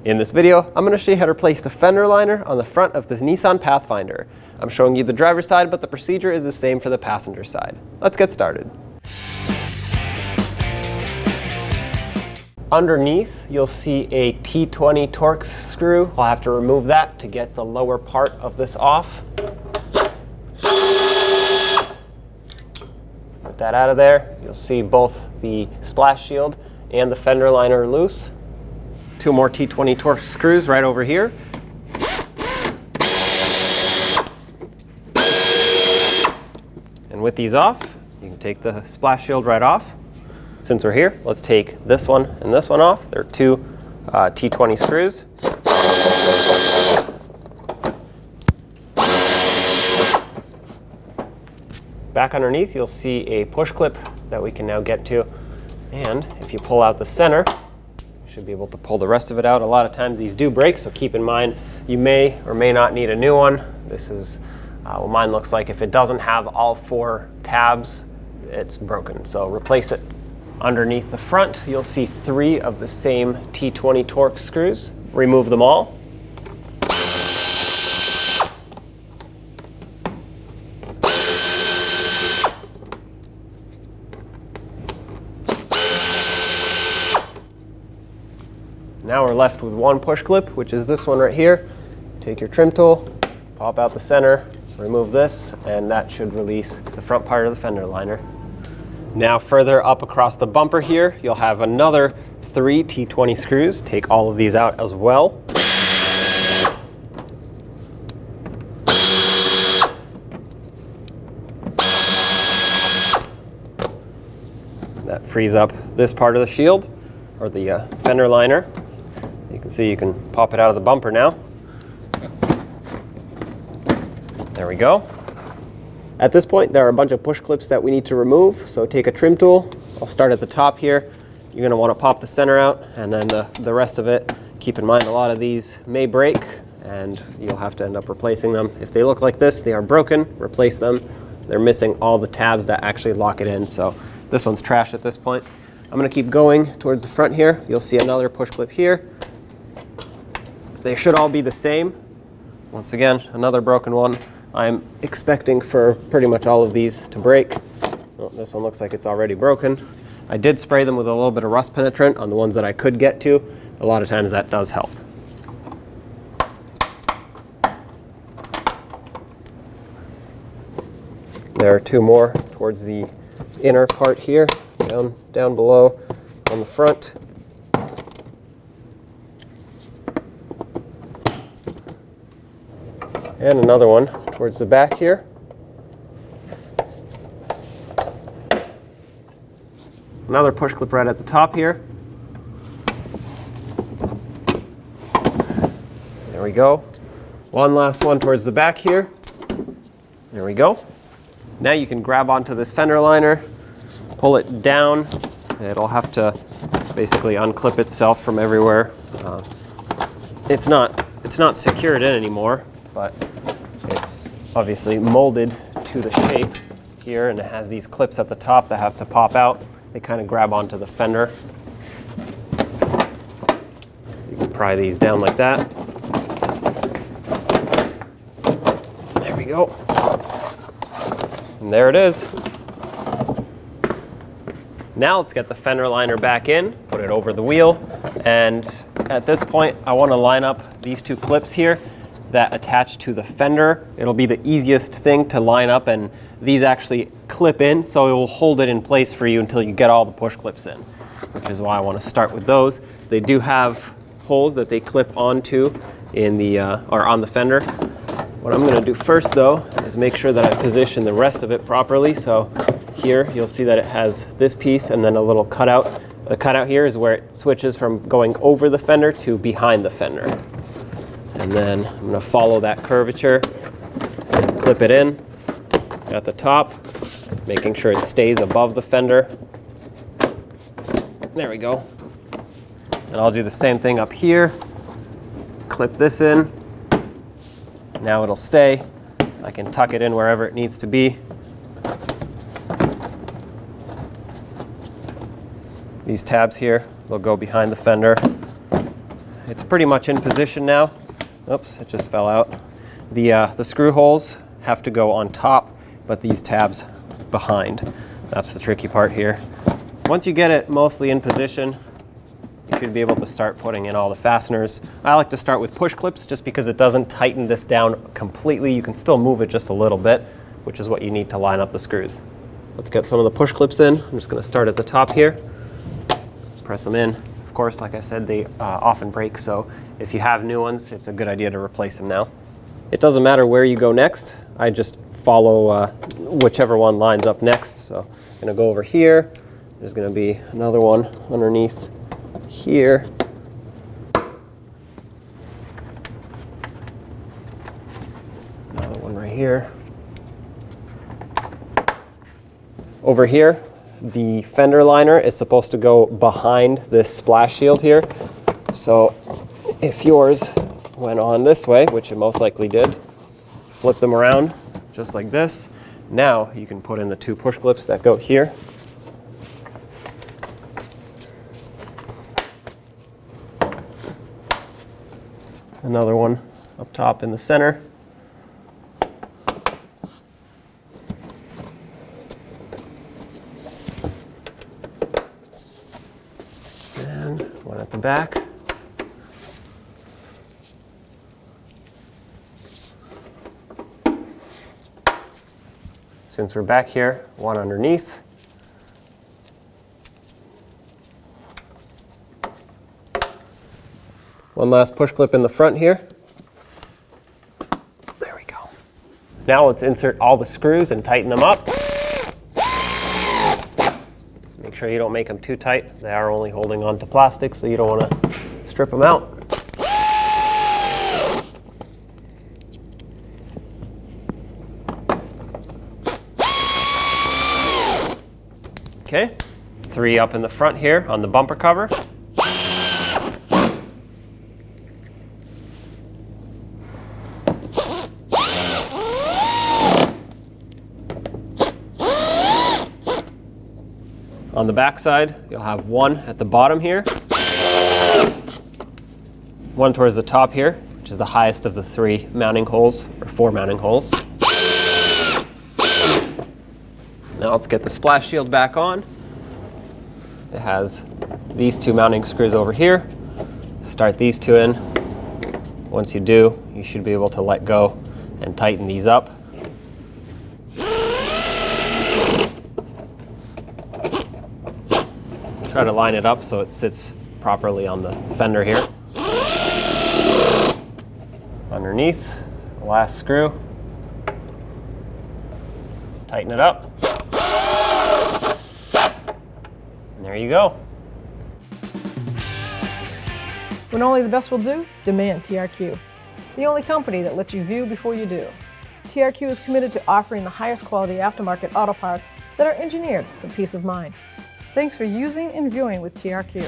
In this video, I'm going to show you how to replace the fender liner on the front of this Nissan Pathfinder. I'm showing you the driver's side, but the procedure is the same for the passenger side. Let's get started. Underneath, you'll see a T20 Torx screw. I'll have to remove that to get the lower part of this off. Get that out of there. You'll see both the splash shield and the fender liner loose. Two more T20 Torx screws right over here. And with these off, you can take the splash shield right off. Since we're here, let's take this one and this one off. They're two T20 screws. Back underneath, you'll see a push clip that we can now get to. And if you pull out the center, you should be able to pull the rest of it out. A lot of times these do break, so keep in mind you may or may not need a new one. This is what mine looks like. If it doesn't have all four tabs, it's broken, so replace it. Underneath the front, you'll see three of the same T20 Torx screws. Remove them all. Now we're left with one push clip, which is this one right here. Take your trim tool, pop out the center, remove this, and that should release the front part of the fender liner. Now further up across the bumper here, you'll have another three T20 screws. Take all of these out as well. That frees up this part of the shield, or the fender liner. You can see you can pop it out of the bumper now. There we go. At this point, there are a bunch of push clips that we need to remove, so take a trim tool. I'll start at the top here. You're going to want to pop the center out, and then the rest of it. Keep in mind a lot of these may break, and you'll have to end up replacing them. If they look like this, they are broken, replace them. They're missing all the tabs that actually lock it in, so this one's trash at this point. I'm going to keep going towards the front here. You'll see another push clip here. They should all be the same. Once again, another broken one. I'm expecting for pretty much all of these to break. Well, this one looks like it's already broken. I did spray them with a little bit of rust penetrant on the ones that I could get to. A lot of times that does help. There are two more towards the inner part here, down below on the front. And another one towards the back here. Another push clip right at the top here. There we go. One last one towards the back here. There we go. Now you can grab onto this fender liner, pull it down. It'll have to basically unclip itself from everywhere. It's not secured in anymore, but it's obviously molded to the shape here, and it has these clips at the top that have to pop out. They kind of grab onto the fender. You can pry these down like that. There we go. And there it is. Now let's get the fender liner back in, put it over the wheel, and at this point I want to line up these two clips here that attach to the fender. It'll be the easiest thing to line up, and these actually clip in, so it will hold it in place for you until you get all the push clips in, which is why I want to start with those. They do have holes that they clip onto in the or on the fender. What I'm going to do first though is make sure that I position the rest of it properly. So here you'll see that it has this piece and then a little cutout. The cutout here is where it switches from going over the fender to behind the fender. And then I'm going to follow that curvature and clip it in at the top, making sure it stays above the fender. There we go. And I'll do the same thing up here. Clip this in. Now it'll stay. I can tuck it in wherever it needs to be. These tabs here, they'll go behind the fender. it's pretty much in position now. Oops, it just fell out. The screw holes have to go on top, but these tabs behind. That's the tricky part here. Once you get it mostly in position, you should be able to start putting in all the fasteners. I like to start with push clips just because it doesn't tighten this down completely. You can still move it just a little bit, which is what you need to line up the screws. Let's get some of the push clips in. I'm just going to start at the top here. Press them in. Of course, like I said, they often break, so if you have new ones, it's a good idea to replace them now. It doesn't matter where you go next. I just follow whichever one lines up next. So I'm going to go over here. There's going to be another one underneath here. Another one right here. Over here, the fender liner is supposed to go behind this splash shield here. So if yours went on this way, which it most likely did, flip them around just like this. Now you can put in the two push clips that go here. Another one up top in the center. And one at the back. Since we're back here, one underneath. One last push clip in the front here. There we go. Now let's insert all the screws and tighten them up. Make sure you don't make them too tight. They are only holding on to plastic, so you don't want to strip them out. Okay, 3 up in the front here on the bumper cover. On the back side, you'll have one at the bottom here, one towards the top here, which is the highest of the 3 mounting holes, or 4 mounting holes. Now let's get the splash shield back on. It has these 2 mounting screws over here. Start these 2 in. Once you do, you should be able to let go and tighten these up. Try to line it up so it sits properly on the fender here. Underneath, the last screw. Tighten it up. And there you go. When only the best will do, demand TRQ. The only company that lets you view before you do. TRQ is committed to offering the highest quality aftermarket auto parts that are engineered for peace of mind. Thanks for using and viewing with TRQ.